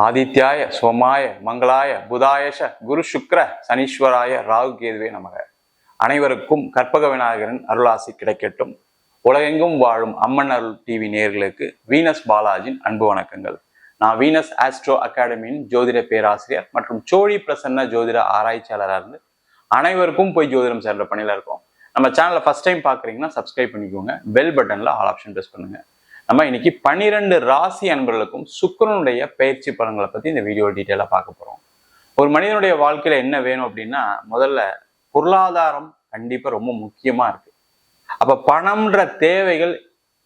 ஆதித்யாய சோமாய மங்களாய புதாயஷ குரு சுக்ர சனீஸ்வராய ராகு கேதுவே நமக. அனைவருக்கும் கற்பக விநாயகரின் அருளாசி கிடைக்கட்டும். உலகெங்கும் வாழும் அம்மன் அருள் டிவி நேயர்களுக்கு வீனஸ் பாலாஜின் அன்பு வணக்கங்கள். நான் வீனஸ் ஆஸ்ட்ரோ அகாடமியின் ஜோதிட பேராசிரியர் மற்றும் சோழி பிரசன்ன ஜோதிட ஆராய்ச்சியாளராக இருந்து அனைவருக்கும் போய் ஜோதிடம் சேர்ந்த பணியில இருக்கோம். நம்ம சேனலை ஃபர்ஸ்ட் டைம் பார்க்குறீங்கன்னா சப்ஸ்கிரைப் பண்ணிக்கோங்க, பெல் பட்டன்ல ஆல் ஆப்ஷன் ப்ரெஸ் பண்ணுங்க. நம்ம இன்னைக்கு 12 ராசி அன்பர்களுக்கும் சுக்கிரனுடைய பயிற்சி பலன்களை பத்தி இந்த வீடியோ டீட்டெயிலாக பார்க்க போறோம். ஒரு மனிதனுடைய வாழ்க்கையில என்ன வேணும் அப்படின்னா, முதல்ல பொருளாதாரம் கண்டிப்பா ரொம்ப முக்கியமா இருக்கு. அப்ப பணம்ன்ற தேவைகள்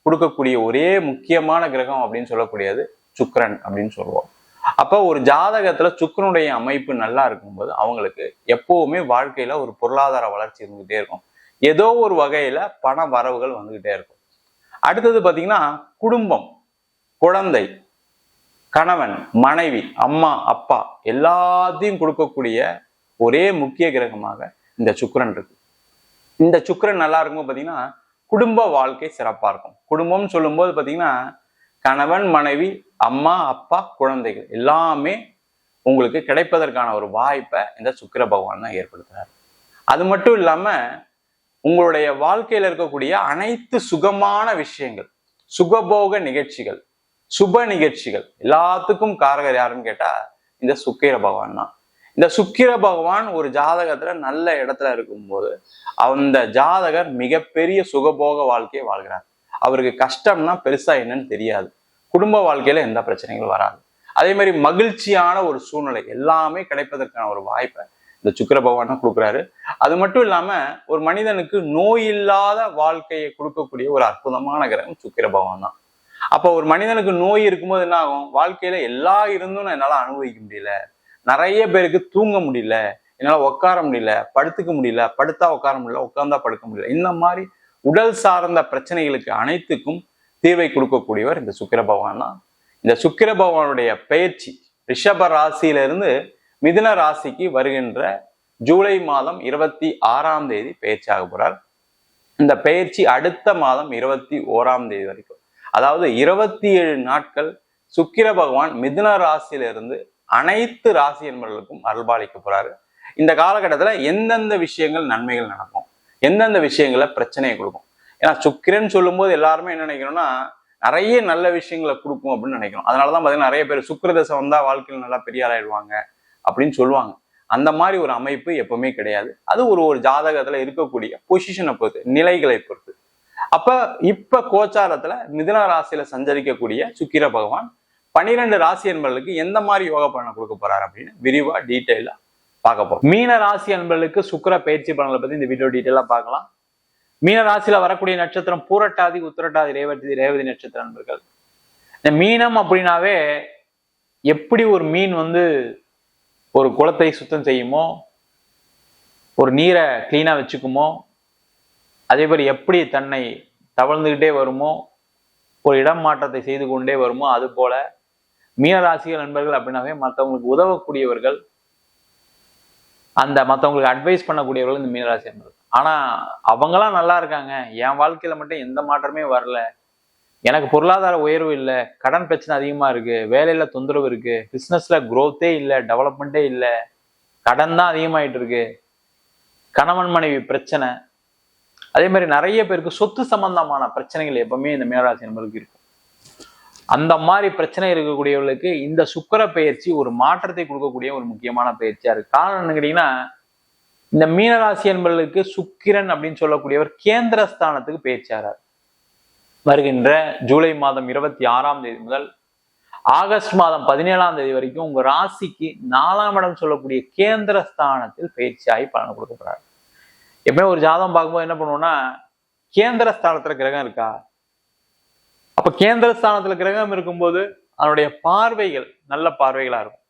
கொடுக்கக்கூடிய ஒரே முக்கியமான கிரகம் அப்படின்னு சொல்லக்கூடியது சுக்கிரன் அப்படின்னு சொல்லுவோம். அப்ப ஒரு ஜாதகத்துல சுக்கிரனுடைய அமைப்பு நல்லா இருக்கும்போது அவங்களுக்கு எப்பவுமே வாழ்க்கையில ஒரு பொருளாதார வளர்ச்சி இருந்துகிட்டே இருக்கும். ஏதோ ஒரு வகையில பண வரவுகள் வந்துகிட்டே இருக்கும். அடுத்தது பாத்தீங்கன்னா குடும்பம், குழந்தை, கணவன், மனைவி, அம்மா, அப்பா எல்லாத்தையும் கொடுக்கக்கூடிய ஒரே முக்கிய கிரகமாக இந்த சுக்கிரன் இருக்கு. இந்த சுக்கிரன் நல்லா இருக்கும் பாத்தீங்கன்னா குடும்ப வாழ்க்கை சிறப்பா இருக்கும். குடும்பம்னு சொல்லும்போது பாத்தீங்கன்னா கணவன், மனைவி, அம்மா, அப்பா, குழந்தைகள் எல்லாமே உங்களுக்கு கிடைப்பதற்கான ஒரு வாய்ப்பை இந்த சுக்கிர பகவான் தான் ஏற்படுத்துறாரு. அது மட்டும் இல்லாம உங்களுடைய வாழ்க்கையில இருக்கக்கூடிய அனைத்து சுகமான விஷயங்கள், சுகபோக நிகழ்ச்சிகள், சுப நிகழ்ச்சிகள் எல்லாத்துக்கும் காரகர் யாருன்னு கேட்டா இந்த சுக்கிர பகவான் தான். இந்த சுக்கிர பகவான் ஒரு ஜாதகத்துல நல்ல இடத்துல இருக்கும்போது அந்த ஜாதகர் மிகப்பெரிய சுகபோக வாழ்க்கையை வாழ்கிறார். அவருக்கு கஷ்டம்னா பெருசா என்னன்னு தெரியாது. குடும்ப வாழ்க்கையில எந்த பிரச்சனைகளும் வராது. அதே மாதிரி மகிழ்ச்சியான ஒரு சூழ்நிலை எல்லாமே கிடைப்பதற்கான ஒரு வாய்ப்பை இந்த சுக்கிர பகவான் தான் கொடுக்குறாரு. அது மட்டும் இல்லாம ஒரு மனிதனுக்கு நோய் இல்லாத வாழ்க்கையை கொடுக்கக்கூடிய ஒரு அற்புதமான கிரகம் சுக்கிர பகவான் தான். அப்போ ஒரு மனிதனுக்கு நோய் இருக்கும்போது என்ன ஆகும்? வாழ்க்கையில எல்லா இருந்தும் என்னால அனுபவிக்க முடியல, நிறைய பேருக்கு தூங்க முடியல, என்னால உட்கார முடியல, படுத்துக்க முடியல, படுத்தா உட்கார முடியல, உட்கார்ந்தா படுக்க முடியல, இந்த மாதிரி உடல் சார்ந்த பிரச்சனைகளுக்கு அனைத்துக்கும் தீர்வை கொடுக்கக்கூடியவர் இந்த சுக்கிர பகவான் தான். இந்த சுக்கிர பகவானுடைய பயிற்சி ரிஷப ராசியிலிருந்து மிதுன ராசிக்கு வருகின்ற ஜூலை மாதம் 26ஆம் தேதி பயிற்சி ஆக போறார். இந்த பயிற்சி அடுத்த மாதம் 21ஆம் தேதி வரைக்கும், அதாவது 27 நாட்கள் சுக்கிர பகவான் மிதுன ராசியிலிருந்து அனைத்து ராசி என்பவர்களுக்கும் அருள்பாலிக்க போறாரு. இந்த காலகட்டத்துல எந்தெந்த விஷயங்கள் நன்மைகள் நடக்கும், எந்தெந்த விஷயங்களை பிரச்சனையை கொடுக்கும். ஏன்னா சுக்கிரன் சொல்லும் போது எல்லாருமே என்ன நினைக்கணும்னா நிறைய நல்ல விஷயங்களை கொடுக்கும் அப்படின்னு நினைக்கிறோம். அதனாலதான் பாத்தீங்கன்னா நிறைய பேர் சுக்கிர தசை வந்தா வாழ்க்கையில் நல்லா பெரிய ஆளாயிடுவாங்க அப்படின்னு சொல்லுவாங்க. அந்த மாதிரி ஒரு அமைப்பு எப்பவுமே கிடையாது. அது ஒரு ஜாதகத்துல இருக்கக்கூடிய பொசிஷனை பொறுத்து, நிலைகளை பொறுத்து. அப்ப இப்ப கோச்சாரத்துல மிதுன ராசியில சஞ்சரிக்கக்கூடிய சுக்கிர பகவான் 12 ராசி அன்பர்களுக்கு எந்த மாதிரி யோக பலனை கொடுக்க போறாரு அப்படின்னு விரிவா டீட்டெயிலா பார்க்க போறோம். மீன ராசி அன்பர்களுக்கு சுக்கிர பயிற்சி பலன்களை பத்தி இந்த வீடியோ டீட்டெயிலா பார்க்கலாம். மீன ராசியில வரக்கூடிய நட்சத்திரம் பூரட்டாதி, உத்திரட்டாதி, ரேவதி நட்சத்திர நண்பர்கள். இந்த மீனம் அப்படின்னாவே எப்படி ஒரு மீன் ஒரு குளத்தை சுத்தம் செய்யுமோ, ஒரு நீரை கிளீனா வச்சுக்குமோ, அதே மாதிரி எப்படி தன்னை தவழ்ந்துகிட்டே வருமோ, ஒரு இடம் மாற்றத்தை செய்து கொண்டே வருமோ, அது போல மீனராசிகள் நண்பர்கள் அப்படின்னாவே மற்றவங்களுக்கு உதவக்கூடியவர்கள், அந்த மற்றவங்களுக்கு அட்வைஸ் பண்ணக்கூடியவர்கள் இந்த மீனராசி நண்பர்கள். ஆனா அவங்களாம் நல்லா இருக்காங்க, என் வாழ்க்கையில மட்டும் எந்த மாற்றமே வரல, எனக்கு பொருளாதார உயர்வு இல்லை, கடன் பிரச்சனை அதிகமா இருக்கு, வேலையில தொந்தரவு இருக்கு, பிசினஸ்ல குரோத்தே இல்லை, டெவலப்மெண்ட்டே இல்லை, கடன் தான் அதிகமாயிட்டு இருக்கு, கணவன் மனைவி பிரச்சனை, அதே மாதிரி நிறைய பேருக்கு சொத்து சம்பந்தமான பிரச்சனைகள் எப்பவுமே இந்த மீனராசி நண்பர்களுக்கு இருக்கும். அந்த மாதிரி பிரச்சனை இருக்கக்கூடியவர்களுக்கு இந்த சுக்கிர பயிற்சி ஒரு மாற்றத்தை கொடுக்கக்கூடிய ஒரு முக்கியமான பயிற்சியா இருக்கு. காரணம் என்ன கேட்டீங்கன்னா, இந்த மீனராசி என்பவர்களுக்கு சுக்கிரன் அப்படின்னு சொல்லக்கூடியவர் கேந்திர ஸ்தானத்துக்கு பயிற்சியாகிறார். வருகின்ற ஜூலை மாதம் 26ஆம் தேதி முதல் ஆகஸ்ட் மாதம் 17ஆம் தேதி வரைக்கும் உங்க ராசிக்கு 4ஆம் இடம் சொல்லக்கூடிய கேந்திர ஸ்தானத்தில் பயிற்சியாகி பலன் கொடுக்கப்படுறாரு. எப்பவுமே ஒரு ஜாதகம் பார்க்கும்போது என்ன பண்ணுவோம்னா, கேந்திர ஸ்தானத்துல கிரகம் இருக்கா, அப்ப கேந்திர ஸ்தானத்துல கிரகம் இருக்கும்போது அதனுடைய பார்வைகள் நல்ல பார்வைகளா இருக்கும்.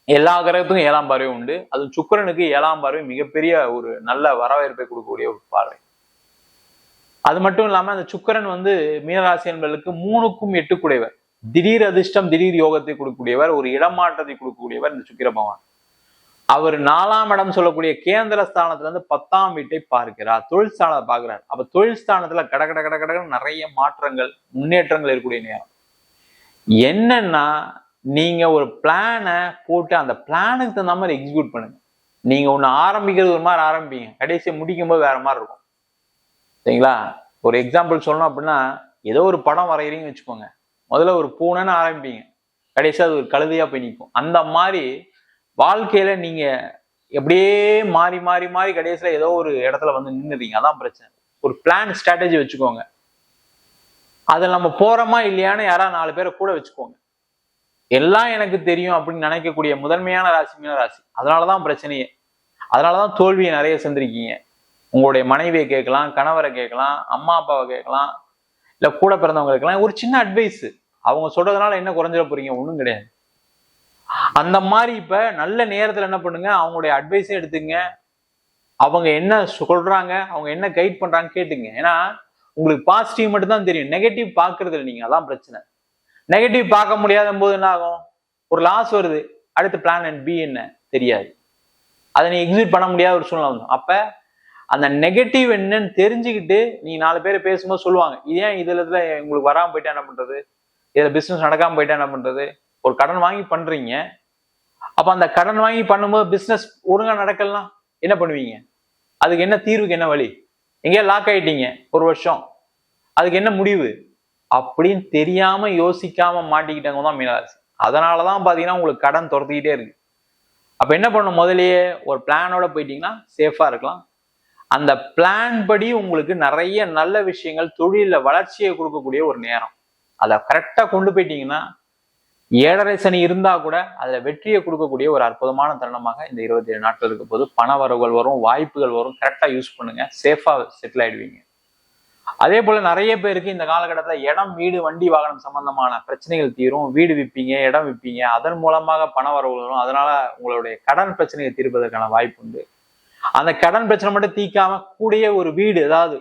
எல்லா கிரகத்துக்கும் 7ஆம் பார்வை உண்டு. அது சுக்கிரனுக்கு 7ஆம் பார்வை மிகப்பெரிய ஒரு நல்ல வரவேற்பை கொடுக்கக்கூடிய ஒரு பார்வை. அது மட்டும் இல்லாம அந்த சுக்கிரன் மீனராசி என்பவர்களுக்கு 3க்கும் 8 கூடையவர், திடீர் அதிர்ஷ்டம், திடீர் யோகத்தை கொடுக்கக்கூடியவர், ஒரு இடமாற்றத்தை கொடுக்கக்கூடியவர் இந்த சுக்கிர பகவான். அவர் 4ஆம் இடம் சொல்லக்கூடிய கேந்திர ஸ்தானத்துல இருந்து 10ஆம் வீட்டை பார்க்கிறார், தொழில் ஸ்தானத்தை பார்க்கிறார். அப்ப தொழில் ஸ்தானத்துல கட நிறைய மாற்றங்கள், முன்னேற்றங்கள் இருக்கக்கூடிய நேரம். என்னன்னா நீங்க ஒரு பிளானை போட்டு அந்த பிளானுக்கு தகுந்த மாதிரி எக்ஸிக்யூட் பண்ணுங்க. நீங்க ஒண்ணு ஆரம்பிக்கிறது ஒரு மாதிரி ஆரம்பிப்பீங்க, கடைசியை முடிக்கும் போது வேற மாதிரி இருக்கும். சரிங்களா? ஒரு எக்ஸாம்பிள் சொல்லணும் அப்படின்னா, ஏதோ ஒரு படம் வரைகிறீங்கன்னு வச்சுக்கோங்க. முதல்ல ஒரு பூனைன்னு ஆரம்பிப்பீங்க, கடைசியா அது ஒரு கழுதையா போய் நிற்கும். அந்த மாதிரி வாழ்க்கையில நீங்க எப்படியே மாறி மாறி மாறி கடைசியில ஏதோ ஒரு இடத்துல வந்து நின்னுறீங்க. அதான் பிரச்சனை. ஒரு பிளான் ஸ்ட்ராட்டஜி வச்சுக்கோங்க. அதில் நம்ம போறோமா இல்லையான்னு யாராவது 4 பேரை கூட வச்சுக்கோங்க. எல்லாம் எனக்கு தெரியும் அப்படின்னு நினைக்கக்கூடிய முதன்மையான ராசி மீன ராசி. அதனாலதான் பிரச்சனையே. அதனாலதான் தோல்வியை நிறைய செஞ்சிருக்கீங்க. உங்களுடைய மனைவியை கேட்கலாம், கணவரை கேட்கலாம், அம்மா அப்பாவை கேட்கலாம், இல்ல கூட பிறந்தவங்க கேட்கலாம். ஒரு சின்ன அட்வைஸ், அவங்க சொல்றதுனால என்ன குறைஞ்சிட போறீங்க? ஒண்ணும் கிடையாது. அந்த மாதிரி இப்ப நல்ல நேரத்துல என்ன பண்ணுங்க, அவங்களுடைய அட்வைஸே எடுத்துங்க. அவங்க என்ன சொல்றாங்க, அவங்க என்ன கைட் பண்றாங்க கேட்டுங்க. ஏன்னா உங்களுக்கு பாசிட்டிவ் மட்டும் தான் தெரியும், நெகட்டிவ் பாக்குறது இல்லை நீங்க. அதான் பிரச்சனை. நெகட்டிவ் பார்க்க முடியாத போது என்ன ஆகும்? ஒரு லாஸ் வருது, அடுத்த பிளான் அண்ட் பி என்ன தெரியாது, அதை நீ எக்ஸிக்யூட் பண்ண முடியாத ஒரு சூழ்நிலை வந்து. அப்ப அந்த நெகட்டிவ் என்னன்னு தெரிஞ்சுக்கிட்டு நீ 4 பேர் பேசும்போது சொல்லுவாங்க, ஏன் இதுல உங்களுக்கு வராம போயிட்டா என்ன பண்றது, இதுல பிசினஸ் நடக்காம போயிட்டா என்ன பண்றது. ஒரு கடன் வாங்கி பண்றீங்க, அப்ப அந்த கடன் வாங்கி பண்ணும்போது பிசினஸ் ஒழுங்கா நடக்கலாம், என்ன பண்ணுவீங்க? அதுக்கு என்ன தீர்வுக்கு என்ன வழி? எங்கேயா லாக் ஆயிட்டீங்க ஒரு வருஷம், அதுக்கு என்ன முடிவு அப்படின்னு தெரியாம யோசிக்காம மாட்டிக்கிட்டவங்க தான் மீனராசி. அதனாலதான் பாத்தீங்கன்னா உங்களுக்கு கடன் துரத்திக்கிட்டே இருக்கு. அப்ப என்ன பண்ணணும்? முதலையே ஒரு பிளானோட போயிட்டீங்கன்னா சேஃபா இருக்கலாம். அந்த பிளான் படி உங்களுக்கு நிறைய நல்ல விஷயங்கள், தொழில வளர்ச்சியை கொடுக்கக்கூடிய ஒரு நேரம். அதை கரெக்டா கொண்டு போயிட்டீங்கன்னா 7.5 சனி இருந்தா கூட அதுல வெற்றியை கொடுக்கக்கூடிய ஒரு அற்புதமான தருணமாக இந்த 27 நாட்கள் இருக்க போது. பண வரவுகள் வரும், வாய்ப்புகள் வரும். கரெக்டா யூஸ் பண்ணுங்க, சேஃபா செட்டில் ஆயிடுவீங்க. அதே போல நிறைய பேருக்கு இந்த காலகட்டத்துல இடம், வீடு, வண்டி, வாகனம் சம்பந்தமான பிரச்சனைகள் தீரும். வீடு விற்பீங்க, இடம் விற்பீங்க, அதன் மூலமாக பண வரவுகள் வரும். அதனால உங்களுடைய கடன் பிரச்சனையை தீர்ப்பதற்கான வாய்ப்பு உண்டு. அந்த கடன் பிரச்சனை மட்டும் தீர்க்காம கூடயே ஒரு வீடு, ஏதாவது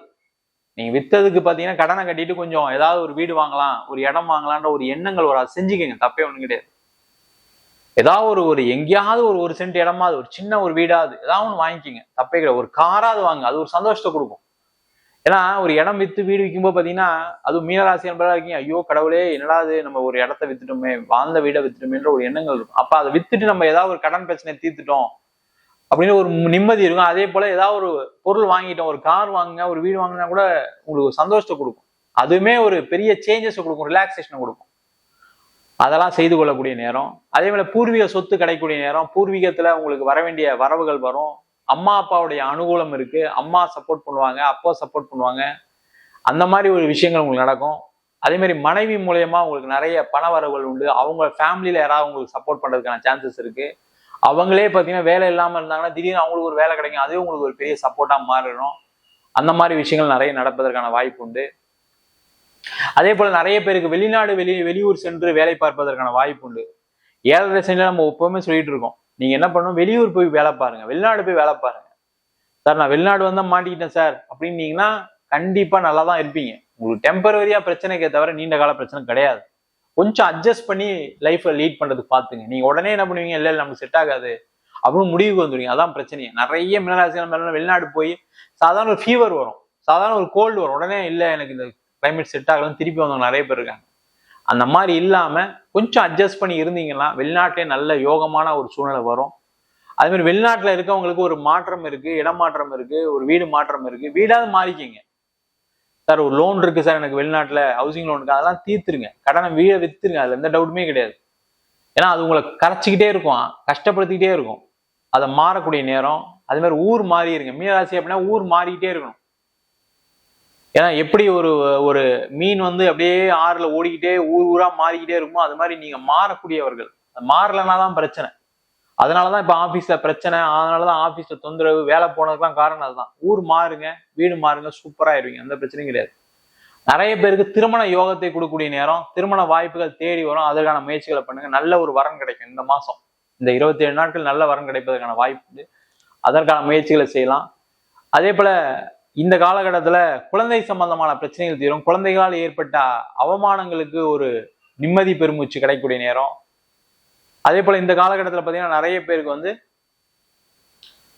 நீங்க வித்ததுக்கு பாத்தீங்கன்னா கடனை கட்டிட்டு கொஞ்சம் ஏதாவது ஒரு வீடு வாங்கலாம், ஒரு இடம் வாங்கலான்ற ஒரு எண்ணங்கள் ஒரு செஞ்சுக்கங்க, தப்பே ஒண்ணு கிடையாது. ஏதாவது ஒரு எங்கேயாவது ஒரு சென்ட் இடமாவது, ஒரு சின்ன ஒரு வீடாவது ஏதாவது ஒன்று வாங்கிக்கிங்க, தப்பே கிடையாது. ஒரு காராவது வாங்க, அது ஒரு சந்தோஷத்தை கொடுக்கும். ஏன்னா ஒரு இடம் வித்து வீடு விற்கும்போது பாத்தீங்கன்னா, அது மீனராசி என்பதா இருக்கீங்க, ஐயோ கடவுளே என்னடா நம்ம ஒரு இடத்த வித்துட்டோமே, வாழ்ந்த வீடை வித்துட்டோமேன்ற ஒரு எண்ணங்கள் இருக்கும். அப்ப அதை வித்துட்டு நம்ம ஏதாவது ஒரு கடன் பிரச்சனை தீர்த்துட்டோம் அப்படின்னு ஒரு நிம்மதி இருக்கும். அதே போல ஏதாவது ஒரு பொருள் வாங்கிட்டோம், ஒரு கார் வாங்குங்க, ஒரு வீடு வாங்கினா கூட உங்களுக்கு ஒரு சந்தோஷத்தை கொடுக்கும். அதுவுமே ஒரு பெரிய சேஞ்சஸ் கொடுக்கும், ரிலாக்ஸேஷனை கொடுக்கும். அதெல்லாம் செய்து கொள்ளக்கூடிய நேரம். அதே போல பூர்வீக சொத்து கிடைக்கக்கூடிய நேரம். பூர்வீகத்துல உங்களுக்கு வர வேண்டிய வரவுகள் வரும். அம்மா அப்பாவுடைய அனுகூலம் இருக்கு, அம்மா சப்போர்ட் பண்ணுவாங்க, அப்பா சப்போர்ட் பண்ணுவாங்க. அந்த மாதிரி ஒரு விஷயங்கள் உங்களுக்கு நடக்கும். அதே மாதிரி மனைவி மூலயமா உங்களுக்கு நிறைய பண வரவுகள் உண்டு. அவங்க ஃபேமிலியில யாராவது உங்களுக்கு சப்போர்ட் பண்றதுக்கான சான்சஸ் இருக்கு. அவங்களே பார்த்தீங்கன்னா வேலை இல்லாமல் இருந்தாங்கன்னா திடீர்னு அவங்களுக்கு ஒரு வேலை கிடைக்கும், அதுவே உங்களுக்கு ஒரு பெரிய சப்போர்ட்டா மாறிடும். அந்த மாதிரி விஷயங்கள் நிறைய நடப்பதற்கான வாய்ப்பு உண்டு. அதே போல நிறைய பேருக்கு வெளிநாடு, வெளியூர் சென்று வேலை பார்ப்பதற்கான வாய்ப்பு உண்டு. 7.5 சனியில நம்ம எப்பவுமே சொல்லிட்டு இருக்கோம், நீங்க என்ன பண்ணணும், வெளியூர் போய் வேலை பாருங்க, வெளிநாடு போய் வேலை பாருங்க. சார் நான் வெளிநாடு வந்தா மாட்டிக்கிட்டேன் சார் அப்படின்னீங்கன்னா கண்டிப்பா நல்லா தான் இருப்பீங்க. உங்களுக்கு டெம்பரரியா பிரச்சனைக்கே தவிர நீண்ட கால பிரச்சனை கிடையாது. கொஞ்சம் அட்ஜஸ்ட் பண்ணி லைஃப்ல லீட் பண்றதுக்கு பாத்துங்க. நீங்க உடனே என்ன பண்ணுவீங்க, இல்ல நமக்கு செட் ஆகாது அப்படின்னு முடிவுக்கு வந்துடுவீங்க. அதான் பிரச்சனையே. நிறைய மீனராசிகள் வெளிநாடு போய் சாதாரண ஒரு ஃபீவர் வரும், சாதாரண ஒரு கோல்டு வரும், உடனே இல்ல எனக்கு இந்த கிளைமேட் செட் ஆகலன்னு திருப்பி வந்தவங்க நிறைய பேர் இருக்காங்க. அந்த மாதிரி இல்லாம கொஞ்சம் அட்ஜஸ்ட் பண்ணி இருந்தீங்கன்னா வெளிநாட்டிலே நல்ல யோகமான ஒரு சூழ்நிலை வரும். அதே மாதிரி வெளிநாட்டுல இருக்கவங்களுக்கு ஒரு மாற்றம் இருக்கு, இடமாற்றம் இருக்கு, ஒரு வீடு மாற்றம் இருக்கு. வீடாவது மாறிக்கிங்க. சார் ஒரு லோன் இருக்கு சார் எனக்கு வெளிநாட்டுல, ஹவுசிங் லோன் இருக்கு, அதெல்லாம் தீர்த்துருங்க. கடனை வீடை வித்துருங்க, அதுல எந்த டவுட்டுமே கிடையாது. ஏன்னா அது உங்களை கரைச்சிக்கிட்டே இருக்கும், கஷ்டப்படுத்திக்கிட்டே இருக்கும். அதை மாறக்கூடிய நேரம். அதே மாதிரி ஊர் மாறிடுங்க. மீனராசி அப்படின்னா ஊர் மாறிக்கிட்டே இருக்கணும். ஏன்னா எப்படி ஒரு மீன் அப்படியே ஆறுல ஓடிக்கிட்டே ஊரா மாறிக்கிட்டே இருக்குமோ அது மாதிரி நீங்க மாறக்கூடியவர்கள். மாறலன்னா தான் பிரச்சனை. அதனாலதான் இப்ப ஆபீஸ்ல பிரச்சனை, அதனாலதான் ஆபீஸ்ல தொந்தரவு, வேலை போனதுக்கெல்லாம் காரணம் அதுதான். ஊர் மாறுங்க, வீடு மாறுங்க, சூப்பரா ஆயிருவீங்க, எந்த பிரச்சனையும் கிடையாது. நிறைய பேருக்கு திருமண யோகத்தை கொடுக்கக்கூடிய நேரம். திருமண வாய்ப்புகள் தேடி வரும், அதற்கான முயற்சிகளை பண்ணுங்க. நல்ல ஒரு வரன் கிடைக்கும் இந்த மாசம். இந்த 27 நாட்கள் நல்ல வரன் கிடைப்பதற்கான வாய்ப்பு, அதற்கான முயற்சிகளை செய்யலாம். அதே போல இந்த காலகட்டத்துல குழந்தை சம்பந்தமான பிரச்சனைகள் தீரும். குழந்தைகளால் ஏற்பட்ட அவமானங்களுக்கு ஒரு நிம்மதி பெருமூச்சு கிடைக்கக்கூடிய நேரம். அதே போல இந்த காலகட்டத்தில் பார்த்தீங்கன்னா நிறைய பேருக்கு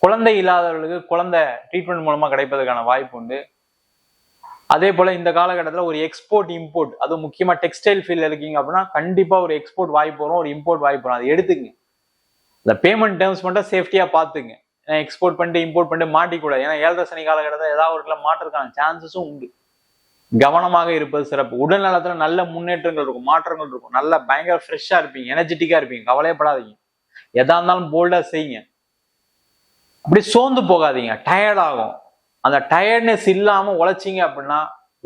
குழந்தை இல்லாதவர்களுக்கு குழந்தை ட்ரீட்மெண்ட் மூலமா கிடைப்பதற்கான வாய்ப்பு உண்டு. அதே போல இந்த காலகட்டத்தில் ஒரு எக்ஸ்போர்ட் இம்போர்ட், அதுவும் முக்கியமா டெக்ஸ்டைல் ஃபீல்ட்ல இருக்கீங்க அப்படின்னா கண்டிப்பா ஒரு எக்ஸ்போர்ட் வாய்ப்பு வரும், ஒரு இம்போர்ட் வாய்ப்பு வரும். அதை எடுத்துங்க. இந்த பேமெண்ட் டேர்ம்ஸ் மட்டும் சேஃப்டியா பாத்துங்க. எக்ஸ்போர்ட் பண்ணிட்டு இம்போர்ட் பண்ணிட்டு மாட்டிக்கூடாது. ஏன்னா 7 சனி காலகட்டத்தில் ஏதாவது ஒரு மாற்றுறதுக்கான சான்சஸும் உண்டு. கவனமாக இருப்பது சிறப்பு. உடல் நலத்துல நல்ல முன்னேற்றங்கள் இருக்கும், மாற்றங்கள் இருக்கும். நல்லா பயங்கர ஃப்ரெஷ்ஷா இருப்பீங்க, எனர்ஜெட்டிக்கா இருப்பீங்க. கவலையப்படாதீங்க. எதா இருந்தாலும் போல்டா செய்யுங்க. அப்படி சோர்ந்து போகாதீங்க. டயர்ட் ஆகும். அந்த டயர்ட்னஸ் இல்லாம உழைச்சிங்க அப்படின்னா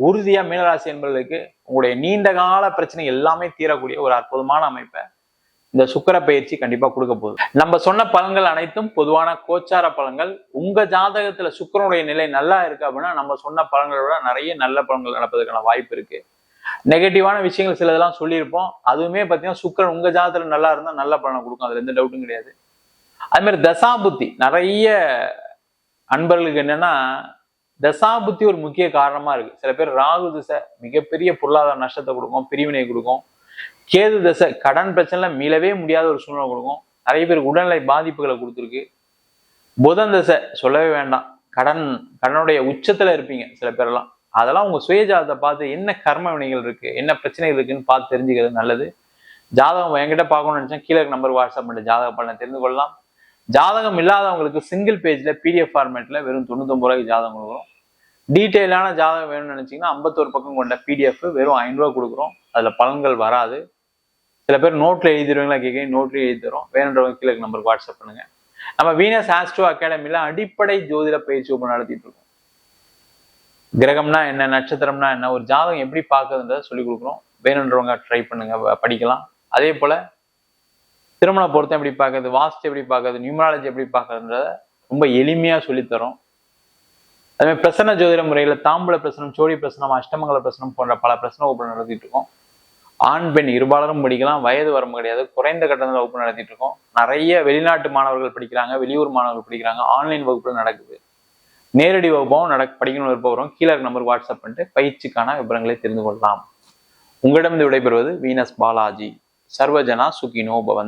உறுதியா மீனராசி என்பவர்களுக்கு உங்களுடைய நீண்ட கால பிரச்சனை எல்லாமே தீரக்கூடிய ஒரு அற்புதமான அமைப்பை இந்த சுக்கிர பயிற்சி கண்டிப்பா கொடுக்க போகுது. நம்ம சொன்ன பலன்கள் அனைத்தும் பொதுவான கோச்சார பலன்கள். உங்க ஜாதகத்துல சுக்கிரனுடைய நிலை நல்லா இருக்கு அப்படின்னா நம்ம சொன்ன பலன்களோட நிறைய நல்ல பலன்கள் நடப்பதற்கான வாய்ப்பு இருக்கு. நெகட்டிவான விஷயங்கள் சிலதெல்லாம் சொல்லியிருப்போம். அதுவுமே பார்த்தீங்கன்னா சுக்கிரன் உங்க ஜாதகத்துல நல்லா இருந்தா நல்ல பலனை கொடுக்கும். அதுல எந்த டவுட்டும் கிடையாது. அது மாதிரி தசாபுத்தி நிறைய அன்பர்களுக்கு என்னன்னா தசாபுத்தி ஒரு முக்கிய காரணமா இருக்கு. சில பேர் ராகு திசை மிகப்பெரிய பொருளாதார நஷ்டத்தை கொடுக்கும், பிரிவினை கொடுக்கும். கேது தசை கடன் பிரச்சனை மீளவே முடியாத ஒரு சூழ்நிலை கொடுக்கும். நிறைய பேருக்கு உடல்நிலை பாதிப்புகளை கொடுத்துருக்கு. புதன் தசை சொல்லவே வேண்டாம். கடனுடைய உச்சத்துல இருப்பீங்க சில பேரெல்லாம். அதெல்லாம் உங்க சுயஜாதத்தை பார்த்து என்ன கர்ம வினைகள் இருக்கு, என்ன பிரச்சனைகள் இருக்குன்னு பார்த்து தெரிஞ்சுக்கிறது நல்லது. ஜாதகம் என்கிட்ட பார்க்கணும்னு நினைச்சா கீழே நம்பர் வாட்ஸ்அப் பண்ணி ஜாதக பலனை தெரிந்து கொள்ளலாம். ஜாதகம் இல்லாதவங்களுக்கு சிங்கிள் பேஜ்ல பிடிஎஃப் ஃபார்மேட்ல வெறும் 99 ரூபாய்க்கு ஜாதகம் கொடுக்குறோம். டீட்டெயிலான ஜாதகம் வேணும்னு நினைச்சீங்கன்னா 51 பக்கம் கொண்ட பிடிஎஃப் வெறும் 5 ரூபா கொடுக்குறோம். அதுல பலன்கள் வராது. சில பேர் நோட்ல எழுதிடுவீங்களா கேட்க, நோட்ல எழுதி தரோம். வேணுன்றவங்க கீழே நம்பருக்கு வாட்ஸ்அப் பண்ணுங்க. நம்ம வீனஸ் ஆஸ்ட்ரோ அகாடமில அடிப்படை ஜோதிட பயிற்சி வகுப்பு நடத்திட்டு இருக்கோம். கிரகம்னா என்ன, நட்சத்திரம்னா என்ன, ஒரு ஜாதகம் எப்படி பார்க்கறதுன்றத சொல்லி கொடுக்குறோம். வேணுன்றவங்க ட்ரை பண்ணுங்க, படிக்கலாம். அதே போல திருமண பொருத்தம் எப்படி பார்க்கறது, வாஸ்து எப்படி பார்க்கறது, நியூமராலஜி எப்படி பார்க்கறதுன்றத ரொம்ப எளிமையா சொல்லித்தரோம். அதே மாதிரி பிரசன்ன ஜோதிட முறையில தாம்பூல பிரசனம், சோழி பிரசனம், அஷ்டமங்கல பிரசனம் போன்ற பல பிரசன வகுப்பு நடத்திட்டு இருக்கோம். ஆண் பெண் இருபாலரும் படிக்கலாம். வயது வரம்பு கிடையாது. குறைந்த கட்டணத்துல வகுப்பு நடத்திட்டு இருக்கோம். நிறைய வெளிநாட்டு மாணவர்கள் படிக்கிறாங்க, வெளியூர் மாணவர்கள் படிக்கிறாங்க. ஆன்லைன் வகுப்புல நடக்குது. நேரடி வகுப்பாகவும் படிக்கணும் விருப்பம் கீழே நம்பருக்கு வாட்ஸ்அப் பண்ணிட்டு பயிற்சிக்கான விவரங்களை தெரிந்து கொள்ளலாம். உங்களிடம் விடைபெறுவது வீனஸ் பாலாஜி. சர்வஜனா சுகினோ பவன்.